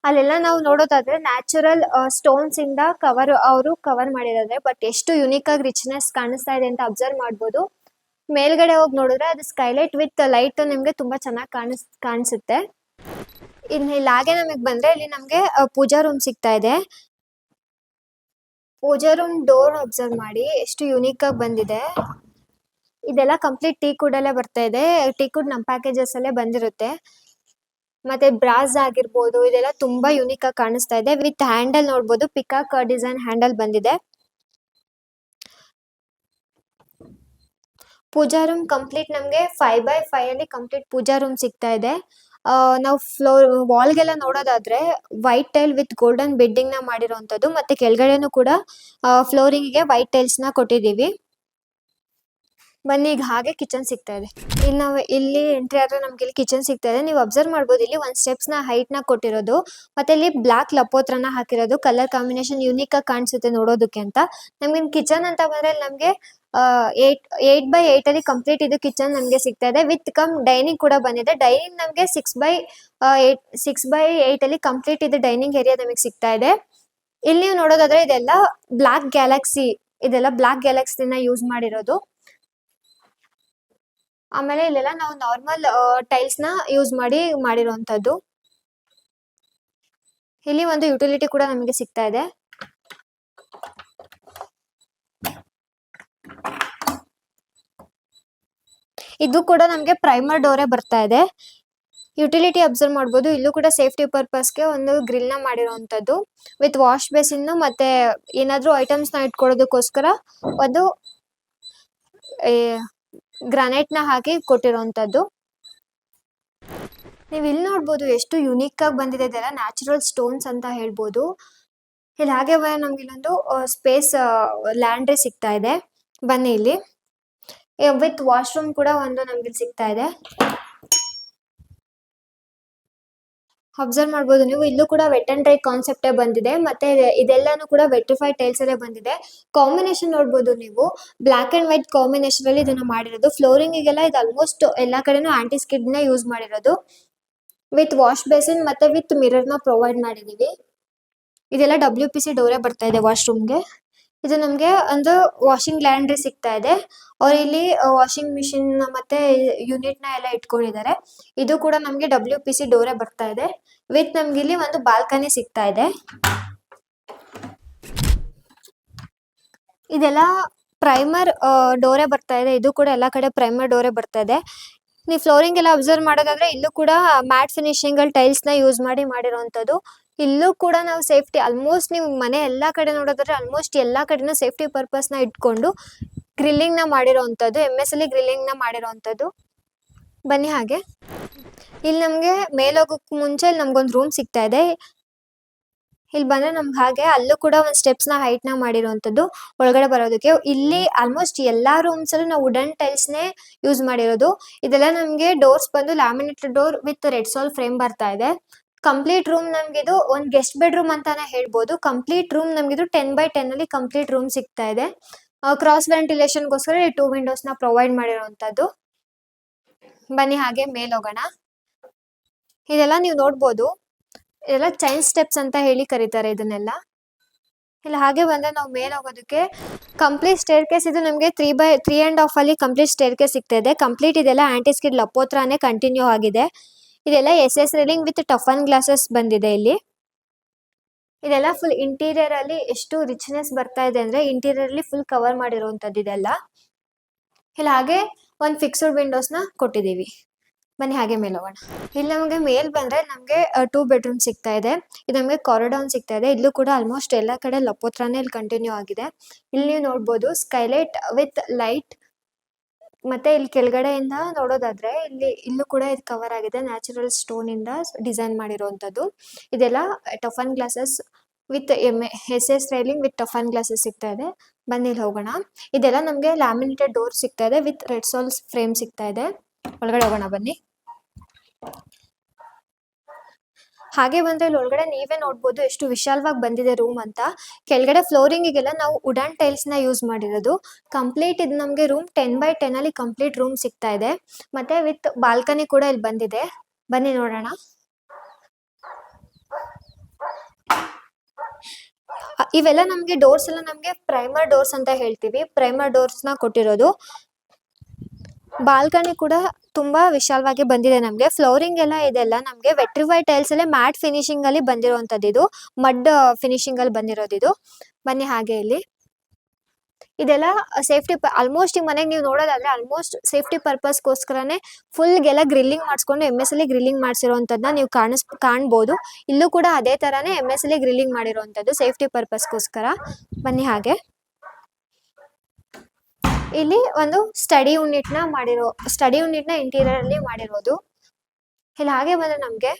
ಅಲ್ಲೆಲ್ಲ ನಾವು ನೋಡೋದಾದ್ರೆ ನ್ಯಾಚುರಲ್ ಸ್ಟೋನ್ಸ್ ಇಂದ ಕವರ್ ಮಾಡಿರೋದ್ರೆ ಬಟ್ ಎಷ್ಟು ಯುನಿಕ್ ಆಗಿ ರಿಚ್ನೆಸ್ ಕಾಣಿಸ್ತಾ ಇದೆ ಅಂತ ಅಬ್ಸರ್ವ್ ಮಾಡ್ಬೋದು. ಮೇಲ್ಗಡೆ ಹೋಗಿ ನೋಡಿದ್ರೆ ಅದು ಸ್ಕೈಲೈಟ್ ವಿತ್ ಲೈಟ್ ನಿಮ್ಗೆ ತುಂಬಾ ಚೆನ್ನಾಗಿ ಕಾಣಿಸುತ್ತೆ. ಇಲ್ಲಿ ಹಾಗೆ ನಮಗೆ ಬಂದ್ರೆ ಇಲ್ಲಿ ನಮ್ಗೆ ಪೂಜಾ ರೂಮ್ ಸಿಗ್ತಾ ಇದೆ. ಪೂಜಾ ರೂಮ್ ಡೋರ್ ಅಬ್ಸರ್ವ್ ಮಾಡಿ ಎಷ್ಟು ಯುನಿಕ್ ಆಗಿ ಬಂದಿದೆ. ಇದೆಲ್ಲ ಕಂಪ್ಲೀಟ್ ಟೀಕ್ ಅಲ್ಲೇ ಬರ್ತಾ ಇದೆ. ಟೀಕ್ ವುಡ್ ನಮ್ಮ ಪ್ಯಾಕೇಜಸ್ ಅಲ್ಲೇ ಬಂದಿರುತ್ತೆ. ಮತ್ತೆ ಬ್ರಾಸ್ ಆಗಿರ್ಬೋದು ಇದೆಲ್ಲ ತುಂಬಾ ಯುನಿಕ್ ಆಗಿ ಕಾಣಿಸ್ತಾ ಇದೆ. ವಿತ್ ಹ್ಯಾಂಡಲ್ ನೋಡ್ಬೋದು ಪಿಕಾಕ್ ಡಿಸೈನ್ ಹ್ಯಾಂಡಲ್ ಬಂದಿದೆ. ಪೂಜಾ ರೂಮ್ ಕಂಪ್ಲೀಟ್ ನಮಗೆ 5x5 ಅಲ್ಲಿ ಕಂಪ್ಲೀಟ್ ಪೂಜಾ ರೂಮ್ ಸಿಗ್ತಾ ಇದೆ. ನಾವು ವಾಲ್ಗೆಲ್ಲ ನೋಡೋದಾದ್ರೆ white tile with golden bedding ನ ಮಾಡಿರುವಂತದ್ದು. ಮತ್ತೆ ಕೆಳಗಡೆನೂ ಕೂಡ ಫ್ಲೋರಿಂಗ್ ಗೆ ವೈಟ್ ಟೈಲ್ಸ್ ನ ಕೊಟ್ಟಿದೀವಿ. ಬನ್ನಿ ಈಗ ಹಾಗೆ ಕಿಚನ್ ಸಿಗ್ತಾ ಇದೆ. ಇಲ್ಲಿ ಎಂಟ್ರಿ ಆದ್ರೆ ನಮ್ಗೆ ಇಲ್ಲಿ ಕಿಚನ್ ಸಿಗ್ತಾ ಇದೆ. ನೀವು ಅಬ್ಸರ್ವ್ ಮಾಡ್ಬೋದು ಇಲ್ಲಿ ಒಂದ್ ಸ್ಟೆಪ್ಸ್ ನ ಹೈಟ್ ನ ಕೊಟ್ಟಿರೋದು. ಮತ್ತೆ ಇಲ್ಲಿ ಬ್ಲಾಕ್ ಲಪೋತ್ರನ ಹಾಕಿರೋದು. ಕಲರ್ ಕಾಂಬಿನೇಷನ್ ಯೂನಿಕ್ ಆಗಿ ಕಾಣಿಸುತ್ತೆ ನೋಡೋದಕ್ಕೆ ಅಂತ. ನಮ್ಗೆ ಕಿಚನ್ ಅಂತ ಬಂದ್ರೆ ನಮ್ಗೆ 8x8 ಅಲ್ಲಿ ಕಂಪ್ಲೀಟ್ ಇದು ಕಿಚನ್ ನಮ್ಗೆ ಸಿಗ್ತಾ ಇದೆ. ವಿತ್ ಡೈನಿಂಗ್ ಕೂಡ ಬಂದಿದೆ. ಡೈನಿಂಗ್ ನಮ್ಗೆ 6x8 ಅಲ್ಲಿ ಕಂಪ್ಲೀಟ್ ಇದು ಡೈನಿಂಗ್ ಏರಿಯಾ ನಮಗೆ ಸಿಗ್ತಾ ಇದೆ. ಇಲ್ಲಿ ನೀವು ನೋಡೋದಾದ್ರೆ ಇದೆಲ್ಲ ಬ್ಲಾಕ್ ಗ್ಯಾಲಕ್ಸಿನ ಯೂಸ್ ಮಾಡಿರೋದು. ಆಮೇಲೆ ಇಲ್ಲೆಲ್ಲ ನಾವು ನಾರ್ಮಲ್ ಟೈಲ್ಸ್ ನ ಯೂಸ್ ಮಾಡಿರುವಂತದ್ದು. ಇಲ್ಲಿ ಒಂದು ಯುಟಿಲಿಟಿ ಕೂಡ ನಮಗೆ ಸಿಗ್ತಾ ಇದೆ. ಇದು ಕೂಡ ನಮಗೆ ಪ್ರೈಮರ್ ಡೋರೇ ಬರ್ತಾ ಇದೆ. ಯುಟಿಲಿಟಿ ಅಬ್ಸರ್ವ್ ಮಾಡ್ಬೋದು. ಇಲ್ಲೂ ಕೂಡ ಸೇಫ್ಟಿ ಪರ್ಪಸ್ಗೆ ಒಂದು ಗ್ರಿಲ್ ನ ಮಾಡಿರುವಂತದ್ದು. ವಿತ್ ವಾಶ್ ಬೇಸಿನ್ ಮತ್ತೆ ಏನಾದ್ರೂ ಐಟಮ್ಸ್ ನ ಇಟ್ಕೊಳ್ಳೋದಕ್ಕೋಸ್ಕರ ಒಂದು ಗ್ರಾನೈಟ್ ನ ಹಾಕಿ ಕೊಟ್ಟಿರುವಂತದ್ದು. ನೀವು ಇಲ್ಲಿ ನೋಡ್ಬೋದು ಎಷ್ಟು ಯುನಿಕ್ ಆಗಿ ಬಂದಿದೆ. ಇದೆಲ್ಲ ನ್ಯಾಚುರಲ್ ಸ್ಟೋನ್ಸ್ ಅಂತ ಹೇಳ್ಬೋದು. ಇಲ್ಲಿ ಹಾಗೆ ನಮ್ಗೆ ಇಲ್ಲೊಂದು ಸ್ಪೇಸ್ ಲ್ಯಾಂಡ್ರಿ ಸಿಗ್ತಾ ಇದೆ. ಬನ್ನಿ ಇಲ್ಲಿ ವಿತ್ ವಾಶ್ರೂಮ್ ಕೂಡ ಒಂದು ನಮ್ಗೆ ಸಿಗ್ತಾ ಇದೆ. ಅಬ್ಸರ್ವ್ ಮಾಡ್ಬೋದು ನೀವು. ಇಲ್ಲೂ ಕೂಡ ವೆಟ್ ಅಂಡ್ ಡ್ರೈ ಕಾನ್ಸೆಪ್ಟೇ ಬಂದಿದೆ. ಮತ್ತೆ ಇದೆಲ್ಲಾನು ಕೂಡ ವೆಟ್ರಿಫೈಡ್ ಟೈಲ್ಸ್ ಅಲ್ಲೇ ಬಂದಿದೆ. ಕಾಂಬಿನೇಷನ್ ನೋಡ್ಬೋದು ನೀವು. ಬ್ಲಾಕ್ ಅಂಡ್ ವೈಟ್ ಕಾಂಬಿನೇಷನ್ ಅಲ್ಲಿ ಇದನ್ನ ಮಾಡಿರೋದು. ಫ್ಲೋರಿಂಗ್ ಗೆಲ್ಲ ಇದು ಆಲ್ಮೋಸ್ಟ್ ಎಲ್ಲಾ ಕಡೆನೂ ಆಂಟಿ ಸ್ಕಿಡ್ ನ ಯೂಸ್ ಮಾಡಿರೋದು. ವಿತ್ ವಾಶ್ ಬೇಸಿನ್ ಮತ್ತೆ ವಿತ್ ಮಿರರ್ ನ ಪ್ರೊವೈಡ್ ಮಾಡಿದೀವಿ. ಇದೆಲ್ಲ WPC ಡೋರೇ ಬರ್ತಾ ಇದೆ ವಾಶ್ರೂಮ್ಗೆ. ಇದು ನಮ್ಗೆ ಒಂದು ವಾಷಿಂಗ್ ಲ್ಯಾಂಡ್ರಿ ಸಿಗ್ತಾ ಇದೆ. ಅವ್ರು ಇಲ್ಲಿ ವಾಷಿಂಗ್ ಮಿಷಿನ್ ಮತ್ತೆ ಯೂನಿಟ್ ನ ಎಲ್ಲ ಇಟ್ಕೊಂಡಿದ್ದಾರೆ. ಇದು ಕೂಡ ನಮ್ಗೆ WPC ಡೋರೇ ಬರ್ತಾ ಇದೆ. ವಿತ್ ನಮ್ಗೆ ಇಲ್ಲಿ ಒಂದು ಬಾಲ್ಕನಿ ಸಿಗ್ತಾ ಇದೆ. ಇದೆಲ್ಲ ಪ್ರೈಮರ್ ಡೋರೇ ಬರ್ತಾ ಇದೆ. ಇದು ಕೂಡ ಎಲ್ಲಾ ಕಡೆ ಪ್ರೈಮರ್ ಡೋರೇ ಬರ್ತಾ ಇದೆ. ನೀವು ಫ್ಲೋರಿಂಗ್ ಎಲ್ಲ ಅಬ್ಸರ್ವ್ ಮಾಡೋದಾದ್ರೆ ಇಲ್ಲೂ ಕೂಡ ಮ್ಯಾಟ್ ಫಿನಿಶಿಂಗ್ ಅಲ್ಲಿ ಟೈಲ್ಸ್ ನ ಯೂಸ್ ಮಾಡಿರುವಂತದ್ದು. ಇಲ್ಲೂ ಕೂಡ ನಾವು ಸೇಫ್ಟಿ ಆಲ್ಮೋಸ್ಟ್ ನೀವು ಮನೆ ಎಲ್ಲಾ ಕಡೆ ನೋಡೋದಾದ್ರೆ ಆಲ್ಮೋಸ್ಟ್ ಎಲ್ಲಾ ಕಡೆನೂ ಸೇಫ್ಟಿ ಪರ್ಪಸ್ ನ ಇಟ್ಕೊಂಡು ಗ್ರಿಲ್ಲಿಂಗ್ ನ ಮಾಡಿರುವಂತದ್ದು. MS ಅಲ್ಲಿ ಗ್ರಿಲ್ಲಿಂಗ್ ನ ಮಾಡಿರುವಂತದ್ದು. ಬನ್ನಿ ಹಾಗೆ ಇಲ್ಲಿ ನಮ್ಗೆ ಮೇಲೆ ಹೋಗೋಕ್ ಮುಂಚೆ ನಮ್ಗೊಂದು ರೂಮ್ ಸಿಗ್ತಾ ಇದೆ. ಇಲ್ಲಿ ಬಂದ್ರೆ ನಮ್ಗೆ ಹಾಗೆ ಅಲ್ಲೂ ಕೂಡ ಒಂದು ಸ್ಟೆಪ್ಸ್ ನ ಹೈಟ್ ನ ಮಾಡಿರುವಂತದ್ದು ಒಳಗಡೆ ಬರೋದಕ್ಕೆ. ಇಲ್ಲಿ ಆಲ್ಮೋಸ್ಟ್ ಎಲ್ಲಾ ರೂಮ್ಸ್ ಅಲ್ಲೂ ನಾವು ವುಡನ್ ಟೈಲ್ಸ್ ನೇ ಯೂಸ್ ಮಾಡಿರೋದು. ಇದೆಲ್ಲ ನಮ್ಗೆ ಡೋರ್ಸ್ ಬಂದು ಲ್ಯಾಮಿನೇಟೆಡ್ ಡೋರ್ ವಿತ್ ರೆಡ್ ಸಾಲ್ ಫ್ರೇಮ್ ಬರ್ತಾ ಇದೆ. ಕಂಪ್ಲೀಟ್ ರೂಮ್ ನಮ್ಗೆ ಇದು ಒಂದು ಗೆಸ್ಟ್ ಬೆಡ್ರೂಮ್ ಅಂತಾನೆ ಹೇಳ್ಬೋದು. ಕಂಪ್ಲೀಟ್ ರೂಮ್ ನಮ್ಗೆ ಇದು 10x10 ಅಲ್ಲಿ ಕಂಪ್ಲೀಟ್ ರೂಮ್ ಸಿಗ್ತಾ ಇದೆ. ಕ್ರಾಸ್ ವೆಂಟಿಲೇಷನ್ ಗೋಸ್ಕರ 2 ವಿಂಡೋಸ್ ನ ಪ್ರೊವೈಡ್ ಮಾಡಿರುವಂತದ್ದು. ಬನ್ನಿ ಹಾಗೆ ಮೇಲ್ ಹೋಗೋಣ. ಇದೆಲ್ಲ ನೀವು ನೋಡ್ಬೋದು. ಇದೆಲ್ಲ ಚೈನ್ ಸ್ಟೆಪ್ಸ್ ಅಂತ ಹೇಳಿ ಕರೀತಾರೆ ಇದನ್ನೆಲ್ಲ. ಇಲ್ಲಿ ಹಾಗೆ ಬಂದ್ರೆ ನಾವು ಮೇಲೆ ಹೋಗೋದಕ್ಕೆ ಕಂಪ್ಲೀಟ್ ಸ್ಟೇರ್ ಕೇಸ್ ಇದು ನಮಗೆ 3x3.5 ಅಲ್ಲಿ ಕಂಪ್ಲೀಟ್ ಸ್ಟೇರ್ ಕೇಸ್ ಸಿಗ್ತಾ ಇದೆ. ಕಂಪ್ಲೀಟ್ ಇದೆಲ್ಲ ಆಂಟಿ ಸ್ಕಿಡ್ ಲಪೋತ್ರಾನೇ ಕಂಟಿನ್ಯೂ ಆಗಿದೆ. ಇದೆಲ್ಲ SS reeling with toughen glasses ಬಂದಿದೆ ಇಲ್ಲಿ. ಇದೆಲ್ಲ ಫುಲ್ ಇಂಟೀರಿಯರ್ ಅಲ್ಲಿ ಎಷ್ಟು ರಿಚ್ನೆಸ್ ಬರ್ತಾ ಇದೆ ಅಂದ್ರೆ ಇಂಟೀರಿಯರ್ ಅಲ್ಲಿ ಫುಲ್ ಕವರ್ ಮಾಡಿರುವಂತದ್ದು ಇದೆಲ್ಲ. ಇಲ್ಲಿ ಹಾಗೆ ಒಂದು ಫಿಕ್ಸ್ಡ್ ವಿಂಡೋಸ್ ನ ಕೊಟ್ಟಿದೀವಿ. ಬನ್ನಿ ಹಾಗೆ ಮೇಲೆ ಹೋಗೋಣ. ಇಲ್ಲಿ ನಮಗೆ ಮೇಲ್ ಬಂದ್ರೆ ನಮಗೆ 2 ಬೆಡ್ರೂಮ್ ಸಿಗ್ತಾ ಇದೆ. ಇದು ನಮಗೆ ಕಾರಿಡಾರ್ ಸಿಗ್ತಾ ಇದೆ. ಇಲ್ಲೂ ಕೂಡ ಆಲ್ಮೋಸ್ಟ್ ಎಲ್ಲ ಕಡೆ ಲಪೋತ್ರಾನೇ ಇಲ್ಲಿ ಕಂಟಿನ್ಯೂ ಆಗಿದೆ. ಇಲ್ಲಿ ನೀವು ನೋಡ್ಬೋದು ಸ್ಕೈಲೈಟ್ ವಿತ್ ಲೈಟ್. ಮತ್ತೆ ಇಲ್ಲಿ ಕೆಳಗಡೆಯಿಂದ ನೋಡೋದಾದ್ರೆ ಇಲ್ಲೂ ಕೂಡ ಇದು ಕವರ್ ಆಗಿದೆ ನ್ಯಾಚುರಲ್ ಸ್ಟೋನ್ ಇಂದ ಡಿಸೈನ್ ಮಾಡಿರುವಂತದ್ದು. ಇದೆಲ್ಲ toughen glasses with S railing with toughen glasses ಸಿಗ್ತಾ ಇದೆ. ಬನ್ನಿ ಇಲ್ಲಿ ಹೋಗೋಣ. ಇದೆಲ್ಲ ನಮಗೆ ಲ್ಯಾಮಿನೇಟೆಡ್ ಡೋರ್ ಸಿಗ್ತಾ ಇದೆ ವಿತ್ ರೆಡ್ ಸಾಲ್ಸ್ ಫ್ರೇಮ್ ಸಿಗ್ತಾ ಇದೆ. ಒಳಗಡೆ ಹೋಗೋಣ ಬನ್ನಿ. ಹಾಗೆ ಬಂದ್ರೆ ಇಲ್ಲಿ ಒಳಗಡೆ ನೀವೇ ನೋಡ್ಬೋದು ಎಷ್ಟು ವಿಶಾಲವಾಗಿ ಬಂದಿದೆ ರೂಮ್ ಅಂತ. ಕೆಳಗಡೆ ಫ್ಲೋರಿಂಗಿಗೆಲ್ಲ ನಾವು ವುಡನ್ ಟೈಲ್ಸ್ ನ ಯೂಸ್ ಮಾಡಿರೋದು. ಕಂಪ್ಲೀಟ್ ಇದು ನಮಗೆ ರೂಮ್ 10x10 ಅಲ್ಲಿ ಕಂಪ್ಲೀಟ್ ರೂಮ್ ಸಿಗ್ತಾ ಇದೆ. ಮತ್ತೆ ವಿತ್ ಬಾಲ್ಕನಿ ಕೂಡ ಇಲ್ಲಿ ಬಂದಿದೆ. ಬನ್ನಿ ನೋಡೋಣ. ಇವೆಲ್ಲ ನಮ್ಗೆ ಡೋರ್ಸ್ ಎಲ್ಲ ನಮ್ಗೆ ಪ್ರೈಮರ್ ಡೋರ್ಸ್ ಅಂತ ಹೇಳ್ತೀವಿ. ಪ್ರೈಮರ್ ಡೋರ್ಸ್ ನ ಕೊಟ್ಟಿರೋದು. ಬಾಲ್ಕನಿ ಕೂಡ ತುಂಬಾ ವಿಶಾಲವಾಗಿ ಬಂದಿದೆ ನಮ್ಗೆ. ಫ್ಲೋರಿಂಗ್ ಎಲ್ಲ ಇದೆಲ್ಲ ನಮ್ಗೆ ವೆಟ್ರಿಫೈ ಟೈಲ್ಸ್ ಅಲ್ಲೇ ಮ್ಯಾಟ್ ಫಿನಿಶಿಂಗ್ ಅಲ್ಲಿ ಬಂದಿರುವಂತದ್ದು. ಇದು ಮಡ್ ಫಿನಿಶಿಂಗ್ ಅಲ್ಲಿ ಬಂದಿರೋದು ಇದು. ಬನ್ನಿ ಹಾಗೆ ಇಲ್ಲಿ ಇದೆಲ್ಲ ಸೇಫ್ಟಿ ಆಲ್ಮೋಸ್ಟ್ ಈ ಮನೆಗೆ ನೀವು ನೋಡೋದಾದ್ರೆ ಆಲ್ಮೋಸ್ಟ್ ಸೇಫ್ಟಿ ಪರ್ಪಸ್ಗೋಸ್ಕರನೇ ಫುಲ್ಗೆಲ್ಲ ಗ್ರಿಲ್ಲಿಂಗ್ ಮಾಡಿಸ್ಕೊಂಡು MS ಅಲ್ಲಿ ಗ್ರಿಲ್ಲಿಂಗ್ ಮಾಡಿಸಿರುವಂತದ್ದನ್ನ ನೀವು ಕಾಣ್ಬೋದು. ಇಲ್ಲೂ ಕೂಡ ಅದೇ ತರಾನೇ MS ಅಲ್ಲಿ ಗ್ರಿಲ್ಲಿಂಗ್ ಮಾಡಿರುವಂತದ್ದು ಸೇಫ್ಟಿ ಪರ್ಪಸ್ಗೋಸ್ಕರ. ಬನ್ನಿ ಹಾಗೆ ಇಲ್ಲಿ ಒಂದು ಸ್ಟಡಿ ಯೂನಿಟ್ ನ ಇಂಟೀರಿಯರ್ ಅಲ್ಲಿ ಮಾಡಿರೋದು. ಇಲ್ಲಿ ಹಾಗೆ ಬಂದ್ರೆ ನಮ್ಗೆ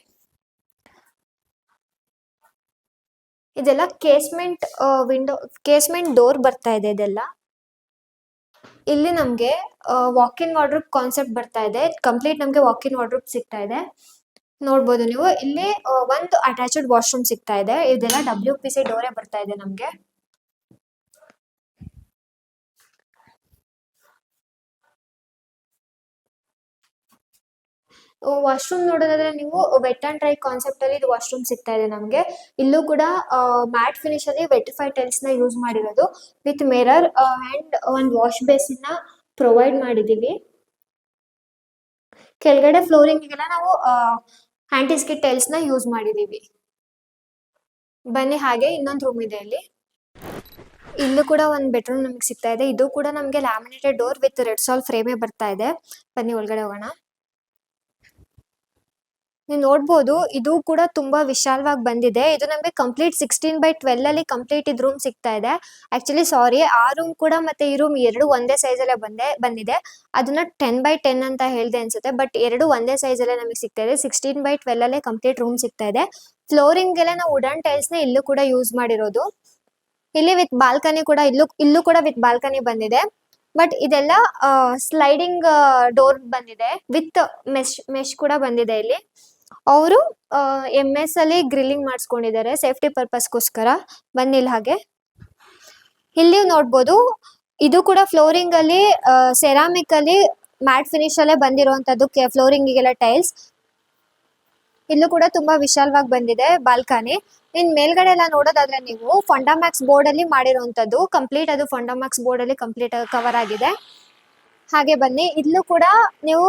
ಇದೆಲ್ಲ ಕೇಸ್ಮೆಂಟ್ ಡೋರ್ ಬರ್ತಾ ಇದೆ. ಇದೆಲ್ಲ ಇಲ್ಲಿ ನಮ್ಗೆ ವಾಕ್ ಇನ್ ವಾರ್ಡ್ರೋಬ್ ಕಾನ್ಸೆಪ್ಟ್ ಬರ್ತಾ ಇದೆ. ಕಂಪ್ಲೀಟ್ ನಮ್ಗೆ ವಾಕ್ ಇನ್ ವಾರ್ಡ್ರೋಬ್ ಸಿಗ್ತಾ ಇದೆ. ನೋಡ್ಬೋದು ನೀವು ಇಲ್ಲಿ ಒಂದು ಅಟ್ಯಾಚ್ಡ್ ವಾಶ್ರೂಮ್ ಸಿಗ್ತಾ ಇದೆ. ಇದೆಲ್ಲ WPC ಡೋರೇ ಬರ್ತಾ ಇದೆ ನಮ್ಗೆ. ವಾಶ್ರೂಮ್ ನೋಡೋದಾದ್ರೆ ನೀವು ವೆಟ್ ಅಂಡ್ ಡ್ರೈ ಕಾನ್ಸೆಪ್ಟ್ ಅಲ್ಲಿ ಇದು ವಾಶ್ರೂಮ್ ಸಿಗ್ತಾ ಇದೆ ನಮ್ಗೆ. ಇಲ್ಲೂ ಕೂಡ ಮ್ಯಾಟ್ ಫಿನಿಶ್ ಅಲ್ಲಿ ವೆಟ್ರಿಫೈ ಟೈಲ್ಸ್ ನ ಯೂಸ್ ಮಾಡಿರೋದು ವಿತ್ ಮಿರರ್ ಅಂಡ್ ಒಂದು ವಾಶ್ ಬೇಸಿನ್ ನ ಪ್ರೊವೈಡ್ ಮಾಡಿದೀವಿ. ಕೆಳಗಡೆ ಫ್ಲೋರಿಂಗಿಗೆಲ್ಲ ನಾವು ಆಂಟಿಸ್ಕಿಟ್ ಟೈಲ್ಸ್ ನ ಯೂಸ್ ಮಾಡಿದೀವಿ. ಬನ್ನಿ ಹಾಗೆ ಇನ್ನೊಂದು ರೂಮ್ ಇದೆ ಇಲ್ಲಿ. ಇಲ್ಲೂ ಕೂಡ ಒಂದು ಬೆಡ್ರೂಮ್ ನಮ್ಗೆ ಸಿಗ್ತಾ ಇದೆ. ಇದು ಕೂಡ ನಮ್ಗೆ ಲ್ಯಾಮಿನೇಟೆಡ್ ಡೋರ್ ವಿತ್ ರೆಡ್ ಸಾಲ್ ಫ್ರೇಮೇ ಬರ್ತಾ ಇದೆ. ಬನ್ನಿ ಒಳಗಡೆ ಹೋಗೋಣ. ನೀವು ನೋಡ್ಬೋದು ಇದು ಕೂಡ ತುಂಬಾ ವಿಶಾಲವಾಗಿ ಬಂದಿದೆ. ಇದು ನಮಗೆ ಕಂಪ್ಲೀಟ್ 16x12 ಅಲ್ಲಿ ಕಂಪ್ಲೀಟ್ ಇದು ರೂಮ್ ಸಿಗ್ತಾ ಇದೆ. ಆಕ್ಚುಲಿ ಸಾರಿ, ಆ ರೂಮ್ ಕೂಡ ಮತ್ತೆ ಈ ರೂಮ್ ಎರಡು ಒಂದೇ ಸೈಜ್ ಅಲ್ಲೇ ಬಂದಿದೆ. ಅದನ್ನ 10x10 ಅಂತ ಹೇಳ್ದೆ ಅನ್ಸುತ್ತೆ. ಬಟ್ ಎರಡು ಒಂದೇ ಸೈಜ್ ಅಲ್ಲೇ ನಮಗೆ ಸಿಗ್ತಾ ಇದೆ. 16x12 ಅಲ್ಲೇ ಕಂಪ್ಲೀಟ್ ರೂಮ್ ಸಿಗ್ತಾ ಇದೆ. ಫ್ಲೋರಿಂಗ್ ಎಲ್ಲ ನಾವು ವುಡನ್ ಟೈಲ್ಸ್ ನ ಇಲ್ಲೂ ಕೂಡ ಯೂಸ್ ಮಾಡಿರೋದು. ಇಲ್ಲಿ ವಿತ್ ಬಾಲ್ಕನಿ ಕೂಡ ಇಲ್ಲೂ ಕೂಡ ವಿತ್ ಬಾಲ್ಕನಿ ಬಂದಿದೆ. ಬಟ್ ಇದೆಲ್ಲ ಸ್ಲೈಡಿಂಗ್ ಡೋರ್ ಬಂದಿದೆ ವಿತ್ ಮೆಶ್ ಕೂಡ ಬಂದಿದೆ. ಇಲ್ಲಿ ಅವರು MS ಅಲ್ಲಿ ಗ್ರಿಲ್ಲಿಂಗ್ ಮಾಡಿಸ್ಕೊಂಡಿದ್ದಾರೆ ಸೇಫ್ಟಿ ಪರ್ಪಸ್ಗೋಸ್ಕರ. ಬನ್ನಿ ಇಲ್ಲಿ ಹಾಗೆ ಇಲ್ಲಿ ನೋಡ್ಬೋದು ಇದು ಕೂಡ ಫ್ಲೋರಿಂಗ್ ಅಲ್ಲಿ ಸೆರಾಮಿಕ್ ಅಲ್ಲಿ ಮ್ಯಾಟ್ ಫಿನಿಶ್ ಅಲ್ಲೇ ಬಂದಿರುವಂತದ್ದು ಫ್ಲೋರಿಂಗಿಗೆಲ್ಲ ಟೈಲ್ಸ್. ಇಲ್ಲೂ ಕೂಡ ತುಂಬಾ ವಿಶಾಲವಾಗಿ ಬಂದಿದೆ ಬಾಲ್ಕನಿ. ಇನ್ ಮೇಲ್ಗಡೆ ಎಲ್ಲ ನೋಡೋದಾದ್ರೆ ನೀವು ಫಂಡಾಮ್ಯಾಕ್ಸ್ ಬೋರ್ಡ್ ಅಲ್ಲಿ ಮಾಡಿರುವಂತದ್ದು ಕಂಪ್ಲೀಟ್. ಅದು ಫಂಡಾಮ್ಯಾಕ್ಸ್ ಬೋರ್ಡ್ ಅಲ್ಲಿ ಕಂಪ್ಲೀಟ್ ಕವರ್ ಆಗಿದೆ. ಹಾಗೆ ಬನ್ನಿ ಇಲ್ಲೂ ಕೂಡ ನೀವು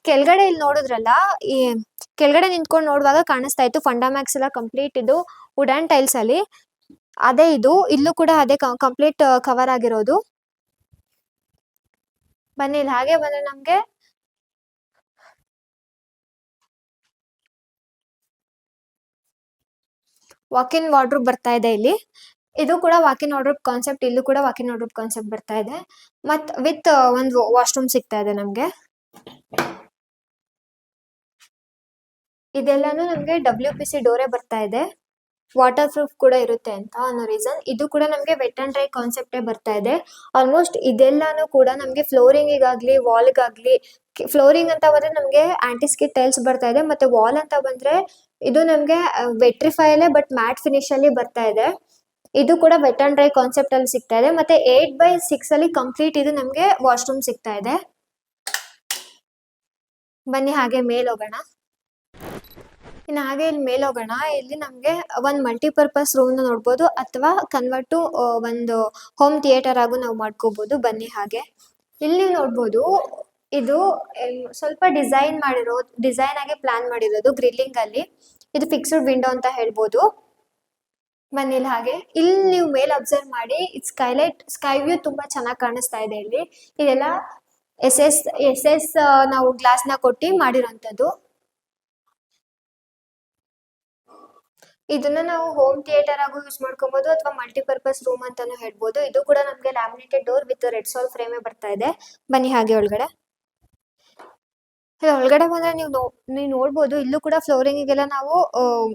ಕೆಳಗಡೆ ಇಲ್ಲಿ ನೋಡಿದ್ರಲ್ಲ, ಈ ಕೆಳಗಡೆ ನಿಂತ್ಕೊಂಡು ನೋಡುವಾಗ ಕಾಣಿಸ್ತಾ ಇತ್ತು ಫಂಡಾಮ್ಯಾಕ್ಸ್ ಎಲ್ಲ ಕಂಪ್ಲೀಟ್ ಇದು ವುಡನ್ ಟೈಲ್ಸ್ ಅಲ್ಲಿ. ಅದೇ ಇದು ಇಲ್ಲೂ ಕೂಡ ಅದೇ ಕಂಪ್ಲೀಟ್ ಕವರ್ ಆಗಿರೋದು. ಬನ್ನಿ ಇಲ್ಲಿ ಹಾಗೆ ಬಂದ್ರೆ ನಮ್ಗೆ ವಾಕ್ ಇನ್ ವಾರ್ಡ್ರೋಬ್ ಬರ್ತಾ ಇದೆ ಇಲ್ಲಿ. ಇದು ಕೂಡ ವಾಕ್ ಇನ್ ವಾರ್ಡ್ರೋಬ್ ಕಾನ್ಸೆಪ್ಟ್. ಇಲ್ಲೂ ಕೂಡ ವಾಕ್ ಇನ್ ವಾರ್ಡ್ರೋಬ್ ಕಾನ್ಸೆಪ್ಟ್ ಬರ್ತಾ ಇದೆ. ಮತ್ ವಿತ್ ಒಂದು ವಾಶ್ರೂಮ್ ಸಿಗ್ತಾ ಇದೆ ನಮ್ಗೆ. ಇದೆಲ್ಲಾನು ನಮ್ಗೆ WPC ಡೋರೇ ಬರ್ತಾ ಇದೆ. ವಾಟರ್ ಪ್ರೂಫ್ ಕೂಡ ಇರುತ್ತೆ ಅಂತ ಅನ್ನೋ ರೀಸನ್. ಇದು ಕೂಡ ನಮ್ಗೆ ವೆಟ್ ಅಂಡ್ ಡ್ರೈ ಕಾನ್ಸೆಪ್ಟೇ ಬರ್ತಾ ಇದೆ. ಆಲ್ಮೋಸ್ಟ್ ಇದೆಲ್ಲಾನು ಕೂಡ ನಮ್ಗೆ ಫ್ಲೋರಿಂಗಿಗಾಗ್ಲಿ ವಾಲ್ಗಾಗ್ಲಿ, ಫ್ಲೋರಿಂಗ್ ಅಂತ ಬಂದ್ರೆ ನಮ್ಗೆ ಆಂಟಿಸ್ಕಿಟ್ ಟೈಲ್ಸ್ ಬರ್ತಾ ಇದೆ. ಮತ್ತೆ ವಾಲ್ ಅಂತ ಬಂದ್ರೆ ಇದು ನಮ್ಗೆ ವೆಟ್ರಿಫೈ ಅಲ್ಲೇ ಬಟ್ ಮ್ಯಾಟ್ ಫಿನಿಶ್ ಅಲ್ಲಿ ಬರ್ತಾ ಇದೆ. ಇದು ಕೂಡ ವೆಟ್ ಅಂಡ್ ಡ್ರೈ ಕಾನ್ಸೆಪ್ಟ್ ಅಲ್ಲಿ ಸಿಗ್ತಾ ಇದೆ. ಮತ್ತೆ 8x6 ಅಲ್ಲಿ ಕಂಪ್ಲೀಟ್ ಇದು ನಮ್ಗೆ ವಾಶ್ರೂಮ್ ಸಿಗ್ತಾ ಇದೆ. ಬನ್ನಿ ಹಾಗೆ ಮೇಲ್ ಹೋಗೋಣ. ಇನ್ನು ಹಾಗೆ ಇಲ್ಲಿ ಮೇಲ್ ಹೋಗೋಣ. ಇಲ್ಲಿ ನಮ್ಗೆ ಒಂದು ಮಲ್ಟಿಪರ್ಪಸ್ ರೂಮ್ ನೋಡ್ಬೋದು ಅಥವಾ ಕನ್ವರ್ಟ್ ಟು ಒಂದು ಹೋಮ್ ಥಿಯೇಟರ್ ಆಗು ನಾವು ಮಾಡ್ಕೋಬಹುದು. ಬನ್ನಿ ಹಾಗೆ ಇಲ್ಲಿ ನೋಡ್ಬೋದು ಇದು ಸ್ವಲ್ಪ ಡಿಸೈನ್ ಆಗಿ ಪ್ಲಾನ್ ಮಾಡಿರೋದು ಗ್ರಿಲ್ಲಿಂಗ್ ಅಲ್ಲಿ. ಇದು ಫಿಕ್ಸ್ಡ್ ವಿಂಡೋ ಅಂತ ಹೇಳ್ಬೋದು. ಬನ್ನಿ ಇಲ್ಲಿ ಹಾಗೆ ಇಲ್ಲಿ ನೀವು ಮೇಲ್ ಅಬ್ಸರ್ವ್ ಮಾಡಿ ಸ್ಕೈ ವ್ಯೂ ತುಂಬಾ ಚೆನ್ನಾಗಿ ಕಾಣಿಸ್ತಾ ಇದೆ. ಇಲ್ಲಿ ಇದೆಲ್ಲ ಎಸ್ ಎಸ್ ಎಸ್ ಎಸ್ ನಾವು ಗ್ಲಾಸ್ನ ಕೊಟ್ಟು ಮಾಡಿರೋಂಥದ್ದು. ಇದನ್ನ ನಾವು ಹೋಮ್ ಥಿಯೇಟರ್ ಆಗು ಯೂಸ್ ಮಾಡ್ಕೊಬಹುದು ಅಥವಾ ಮಲ್ಟಿಪರ್ಪಸ್ ರೂಮ್ ಅಂತಾನು ಹೇಳ್ಬೋದು. ಇದು ಕೂಡ ನಮಗೆ ಲ್ಯಾಮಿನೇಟೆಡ್ ಡೋರ್ ವಿತ್ ರೆಡ್ ಸಾಲ್ ಫ್ರೇಮೇ ಬರ್ತಾ ಇದೆ. ಬನ್ನಿ ಹಾಗೆ ಒಳಗಡೆ. ಒಳಗಡೆ ಬಂದ್ರೆ ನೀವು ನೋಡ್ಬೋದು, ಇಲ್ಲೂ ಕೂಡ ಫ್ಲೋರಿಂಗಿಗೆಲ್ಲ ನಾವು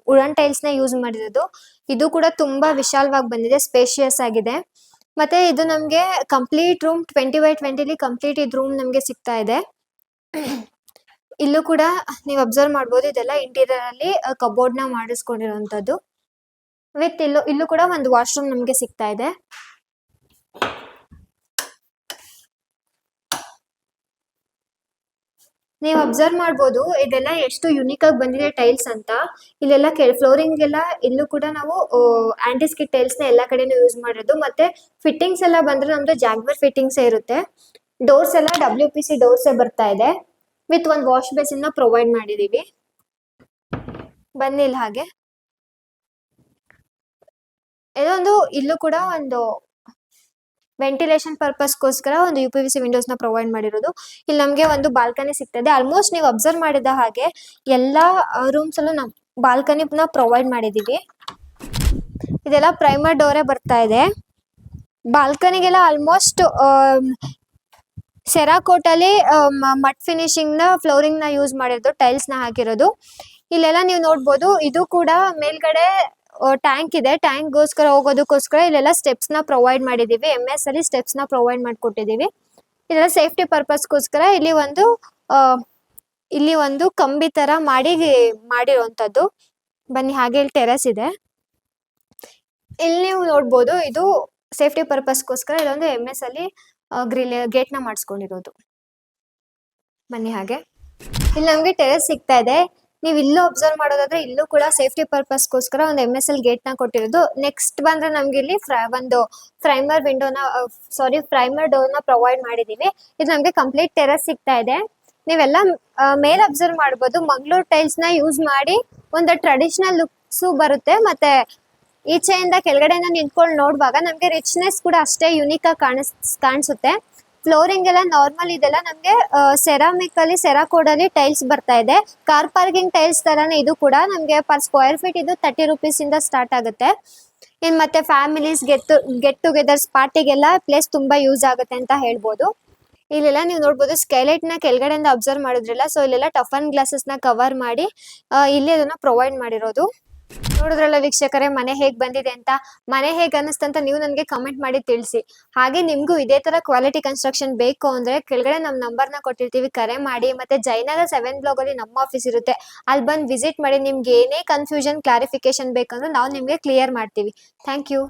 ವುಡನ್ ಟೈಲ್ಸ್ ನ ಯೂಸ್ ಮಾಡಿರೋದು. ಇದು ಕೂಡ ತುಂಬಾ ವಿಶಾಲವಾಗಿ ಬಂದಿದೆ, ಸ್ಪೇಷಿಯಸ್ ಆಗಿದೆ. ಮತ್ತೆ ಇದು ನಮ್ಗೆ ಕಂಪ್ಲೀಟ್ ರೂಮ್ 20x20 ಕಂಪ್ಲೀಟ್ ಇದು ರೂಮ್ ನಮ್ಗೆ ಸಿಗ್ತಾ ಇದೆ. ಇಲ್ಲೂ ಕೂಡ ನೀವು ಅಬ್ಸರ್ವ್ ಮಾಡ್ಬೋದು, ಇದೆಲ್ಲ ಇಂಟೀರಿಯರ್ ಅಲ್ಲಿ ಕಬೋರ್ಡ್ ನ ಮಾಡಿಸ್ಕೊಂಡಿರುವಂತದ್ದು. ವಿತ್ ಇಲ್ಲೂ ಕೂಡ ಒಂದು ವಾಶ್ರೂಮ್ ನಮ್ಗೆ ಸಿಗ್ತಾ ಇದೆ. ನೀವು ಅಬ್ಸರ್ವ್ ಮಾಡ್ಬೋದು ಇದೆಲ್ಲ ಎಷ್ಟು ಯುನಿಕ್ ಆಗಿ ಬಂದಿದೆ ಟೈಲ್ಸ್ ಅಂತ. ಇಲ್ಲೆಲ್ಲ ಫ್ಲೋರಿಂಗ್ ಎಲ್ಲ ಇಲ್ಲೂ ಕೂಡ ನಾವು ಆಂಟಿಸ್ಕಿಟ್ ಟೈಲ್ಸ್ ನ ಎಲ್ಲಾ ಕಡೆನೂ ಯೂಸ್ ಮಾಡಿರೋದು. ಮತ್ತೆ ಫಿಟ್ಟಿಂಗ್ಸ್ ಎಲ್ಲ ಬಂದ್ರೆ ನಮ್ದು ಜಾಗ್ವರ್ ಫಿಟ್ಟಿಂಗ್ಸ್ ಇರುತ್ತೆ. ಡೋರ್ಸ್ ಎಲ್ಲ WPC ಡೋರ್ಸ್ ಬರ್ತಾ ಇದೆ. ವಿತ್ ಒಂದು ವಾಶ್ ಬೇಸಿನ್ ನ ಪ್ರೊವೈಡ್ ಮಾಡಿದೀವಿ. ಬನ್ನಿ ಇಲ್ಲಿ ಹಾಗೆ. ಇದೊಂದು ಇಲ್ಲೂ ಕೂಡ ಒಂದು ವೆಂಟಿಲೇಷನ್ ಪರ್ಪಸ್ಗೋಸ್ಕರ ಒಂದು UPVC ವಿಂಡೋಸ್ ನ ಪ್ರೊವೈಡ್ ಮಾಡಿರೋದು. ಇಲ್ಲಿ ನಮ್ಗೆ ಒಂದು ಬಾಲ್ಕನಿ ಸಿಗ್ತದೆ. ಆಲ್ಮೋಸ್ಟ್ ನೀವು ಅಬ್ಸರ್ವ್ ಮಾಡಿದ ಹಾಗೆ ಎಲ್ಲಾ ರೂಮ್ಸ್ ಅಲ್ಲೂ ನಾವು ಬಾಲ್ಕನಿನ ಪ್ರೊವೈಡ್ ಮಾಡಿದೀವಿ. ಇದೆಲ್ಲ ಪ್ರೈಮರ್ ಡೋರೇ ಬರ್ತಾ ಇದೆ. ಬಾಲ್ಕನಿಗೆಲ್ಲ ಆಲ್ಮೋಸ್ಟ್ ಸೆರಾಕೋಟ್ ಅಲ್ಲಿ ಮಟ್ ಫಿನಿಶಿಂಗ್ ನ ಫ್ಲೋರಿಂಗ್ ನ ಯೂಸ್ ಮಾಡಿರೋದು, ಟೈಲ್ಸ್ ನ ಹಾಕಿರೋದು. ಇಲ್ಲೆಲ್ಲ ನೀವು ನೋಡ್ಬೋದು, ಇದು ಕೂಡ ಮೇಲ್ಗಡೆ ಟ್ಯಾಂಕ್ ಇದೆ. ಟ್ಯಾಂಕ್ ಗೋಸ್ಕರ ಹೋಗೋದಕ್ಕೋಸ್ಕರ ಇಲ್ಲೆಲ್ಲ ಸ್ಟೆಪ್ಸ್ ನ ಪ್ರೊವೈಡ್ ಮಾಡಿದೀವಿ. MS ಅಲ್ಲಿ ಸ್ಟೆಪ್ಸ್ ನ ಪ್ರೊವೈಡ್ ಮಾಡ್ಕೊಟ್ಟಿದೀವಿ. ಇದೆಲ್ಲ ಸೇಫ್ಟಿ ಪರ್ಪಸ್ಗೋಸ್ಕರ ಇಲ್ಲಿ ಒಂದು ಕಂಬಿ ತರ ಮಾಡಿರುವಂತದ್ದು. ಬನ್ನಿ ಹಾಗೆ ಇಲ್ಲಿ ಟೆರೆಸ್ ಇದೆ. ಇಲ್ಲಿ ನೀವು ನೋಡ್ಬೋದು, ಇದು ಸೇಫ್ಟಿ ಪರ್ಪಸ್ಗೋಸ್ಕರ ಇದೊಂದು MS ಅಲ್ಲಿ ಗೇಟ್ ನ ಮಾಡಿಸ್ಕೊಂಡಿರೋದು. ಬನ್ನಿ ಹಾಗೆ. ಇಲ್ಲಿ ನಮ್ಗೆ ಟೆರೆಸ್ ಸಿಗ್ತಾ ಇದೆ. ನೀವು ಇಲ್ಲೂ ಅಬ್ಸರ್ವ್ ಮಾಡೋದಾದ್ರೆ ಇಲ್ಲೂ ಕೂಡ ಸೇಫ್ಟಿ ಪರ್ಪಸ್ಗೋಸ್ಕರ ಒಂದು MSL ಗೇಟ್ ನ ಕೊಟ್ಟಿರೋದು. ನೆಕ್ಸ್ಟ್ ಬಂದ್ರೆ ನಮ್ಗೆ ಇಲ್ಲಿ ಒಂದು ಪ್ರೈಮರ್ ಡೋರ್ ನ ಪ್ರೊವೈಡ್ ಮಾಡಿದೀವಿ. ಇದು ನಮ್ಗೆ ಕಂಪ್ಲೀಟ್ ಟೆರೆಸ್ ಸಿಗ್ತಾ ಇದೆ. ನೀವೆಲ್ಲ ಮೇಲೆ ಅಬ್ಸರ್ವ್ ಮಾಡ್ಬೋದು, ಮಂಗಳೂರು ಟೈಲ್ಸ್ ನ ಯೂಸ್ ಮಾಡಿ ಒಂದು ಟ್ರೆಡಿಷನಲ್ ಲುಕ್ಸ್ ಬರುತ್ತೆ. ಮತ್ತೆ ಈಚೆಯಿಂದ ಕೆಳಗಡೆಯಿಂದ ನಿಂತ್ಕೊಂಡು ನೋಡುವಾಗ ನಮ್ಗೆ ರಿಚ್ನೆಸ್ ಕೂಡ ಅಷ್ಟೇ ಯುನಿಕ್ ಆಗಿ ಕಾಣಿಸುತ್ತೆ. ಫ್ಲೋರಿಂಗ್ ಎಲ್ಲ ನಾರ್ಮಲ್ ಇದೆಲ್ಲ ನಮ್ಗೆ ಸೆರಾಮಿಕ್ ಅಲ್ಲಿ ಸೆರಾಕೋಡ್ ಅಲ್ಲಿ ಟೈಲ್ಸ್ ಬರ್ತಾ ಇದೆ. ಕಾರ್ ಪಾರ್ಕಿಂಗ್ ಟೈಲ್ಸ್ ತರಾನೇ ಇದು ಕೂಡ ನಮ್ಗೆ ಪರ್ ಸ್ಕ್ವೇರ್ ಫೀಟ್ ಇದು 30 ರೂಪೀಸ್ ಇಂದ ಸ್ಟಾರ್ಟ್ ಆಗುತ್ತೆ. ಇನ್ ಮತ್ತೆ ಫ್ಯಾಮಿಲೀಸ್ ಗೆಟ್ ಟುಗೆದರ್ಸ್ ಪಾರ್ಟಿಗೆಲ್ಲ ಪ್ಲೇಸ್ ತುಂಬಾ ಯೂಸ್ ಆಗುತ್ತೆ ಅಂತ ಹೇಳ್ಬೋದು. ಇಲ್ಲೆಲ್ಲ ನೀವು ನೋಡ್ಬೋದು, ಸ್ಕೈಲೈಟ್ ನ ಕೆಳಗಡೆಯಿಂದ ಅಬ್ಸರ್ವ್ ಮಾಡಿದ್ರಲ್ಲ, ಸೊ ಇಲ್ಲೆಲ್ಲ ಟಫನ್ ಗ್ಲಾಸಸ್ ನ ಕವರ್ ಮಾಡಿ ಇಲ್ಲಿ ಅದನ್ನ ಪ್ರೊವೈಡ್ ಮಾಡಿರೋದು. ನೋಡಿದ್ರಲ್ಲ ವೀಕ್ಷಕರೇ, ಮನೆ ಹೇಗ್ ಬಂದಿದೆ ಅಂತ. ಮನೆ ಹೇಗ್ ಅನ್ನಿಸ್ತಂತ ನೀವು ನನಗೆ ಕಮೆಂಟ್ ಮಾಡಿ ತಿಳಿಸಿ. ಹಾಗೆ ನಿಮ್ಗೂ ಇದೇ ತರ ಕ್ವಾಲಿಟಿ ಕನ್ಸ್ಟ್ರಕ್ಷನ್ ಬೇಕು ಅಂದ್ರೆ ಕೆಳಗಡೆ ನಮ್ ನಂಬರ್ ನ ಕೊಟ್ಟಿರ್ತೀವಿ, ಕರೆ ಮಾಡಿ. ಮತ್ತೆ ಜೈನಗರ್ 7 ಬ್ಲಾಕ್ ಅಲ್ಲಿ ನಮ್ಮ ಆಫೀಸ್ ಇರುತ್ತೆ, ಅಲ್ಲಿ ಬಂದು ವಿಸಿಟ್ ಮಾಡಿ. ನಿಮ್ಗೆ ಏನೇ ಕನ್ಫ್ಯೂಷನ್ ಕ್ಲಾರಿಫಿಕೇಶನ್ ಬೇಕಂದ್ರೆ ನಾವು ನಿಮ್ಗೆ ಕ್ಲಿಯರ್ ಮಾಡ್ತೀವಿ. Thank you.